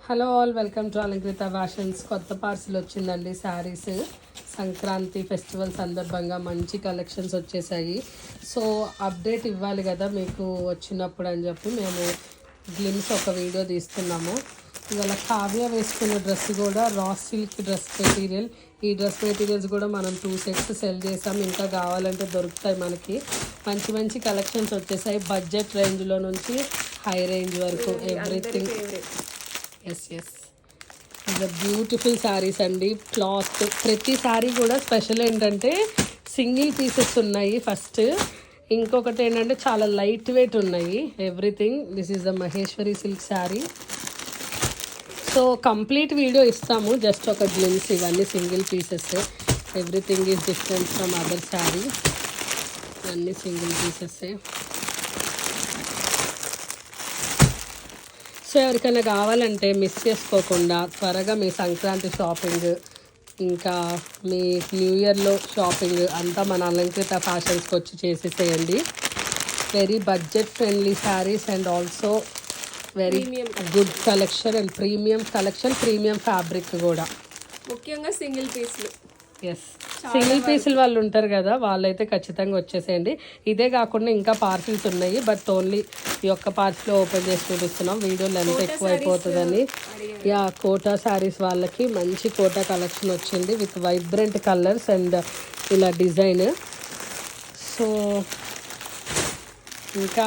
Hello all, welcome to Alankrita fashions. కొత్త parcel వచ్చిందండి. Saris Sankranti festival సందర్భంగా మంచి కలెక్షన్స్ వచ్చేసాయి. సో అప్డేట్ ఇవ్వాలి కదా మీకు వచ్చినప్పుడు అని చెప్పి మేము గ్లిమ్స్ ఒక వీడియో తీస్తున్నాము. ఇవాళ కావ్య వేసుకున్న డ్రెస్ కూడా రా సిల్క్ డ్రెస్ మెటీరియల్. ఈ డ్రెస్ మెటీరియల్స్ కూడా మనం 2 sets సెల్ చేసాం. ఇంకా కావాలంటే దొరుకుతాయి మనకి. మంచి మంచి కలెక్షన్స్ వచ్చేసాయి. బడ్జెట్ రేంజ్లో నుంచి హై రేంజ్ వరకు ఎవ్రీథింగ్. ఎస్ ఇది బ్యూటిఫుల్ శారీస్ అండి. క్లాత్ ప్రతి శారీ కూడా స్పెషల్ ఏంటంటే సింగిల్ పీసెస్ ఉన్నాయి ఫస్ట్. ఇంకొకటి ఏంటంటే చాలా లైట్ వెయిట్ ఉన్నాయి everything. This is the Maheshwari silk sari. So complete video ఇస్తాము, జస్ట్ ఒక గ్లిమ్స్. ఇవన్నీ single pieces. Everything is different from other sari. ఇవన్నీ సింగిల్ పీసెస్. సో ఎవరికైనా కావాలంటే మిస్ చేసుకోకుండా త్వరగా మీ సంక్రాంతి షాపింగ్, ఇంకా మీ న్యూ ఇయర్లో షాపింగ్ అంతా మన అలంకృత ఫ్యాషన్స్కి వచ్చి చేసేసేయండి. Very budget friendly saris and also very good collection and premium collection, premium fabric కూడా. ముఖ్యంగా సింగిల్ పీస్లు. ఎస్, సింగిల్ పీసులు వాళ్ళు ఉంటారు కదా, వాళ్ళైతే ఖచ్చితంగా వచ్చేసేయండి. ఇదే కాకుండా ఇంకా పార్సిల్స్ ఉన్నాయి, బట్ ఓన్లీ ఈ ఒక్క పార్సిల్ ఓపెన్ చేసి చూపిస్తున్నాం. వీడియో లెంత్ ఎక్కువ అయిపోతుందని. యా, కోటా శారీస్ వాళ్ళకి మంచి కోటా కలెక్షన్ వచ్చింది విత్ వైబ్రెంట్ కలర్స్ అండ్ ఇలా డిజైన్. సో ఇంకా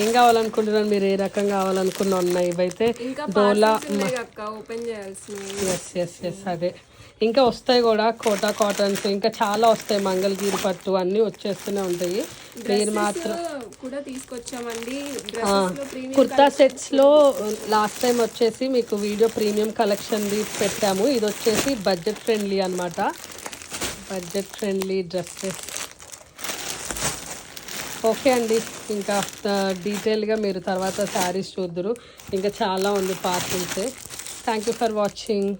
ఏం కావాలనుకుంటున్నాను, మీరు ఏ రకం కావాలనుకున్నా ఉన్నాయి. ఇవైతే డోలా. ఎస్ అదే ఇంకా వస్తాయి కూడా కోటా కాటన్స్, ఇంకా చాలా వస్తాయి. మంగళగిరి పట్టు అన్నీ వచ్చేస్తూనే ఉంటాయి. మీరు మాత్రం కూడా తీసుకొచ్చామండి. కుర్తా సెట్స్లో లాస్ట్ టైం వచ్చేసి మీకు వీడియో ప్రీమియం కలెక్షన్ పెట్టాము. ఇది వచ్చేసి బడ్జెట్ ఫ్రెండ్లీ అనమాట. Budget friendly dresses. ఓకే అండి, ఇంకా డీటెయిల్గా మీరు తర్వాత శారీస్ చూద్దరు. ఇంకా చాలా ఉంది parcels. Thank you for watching.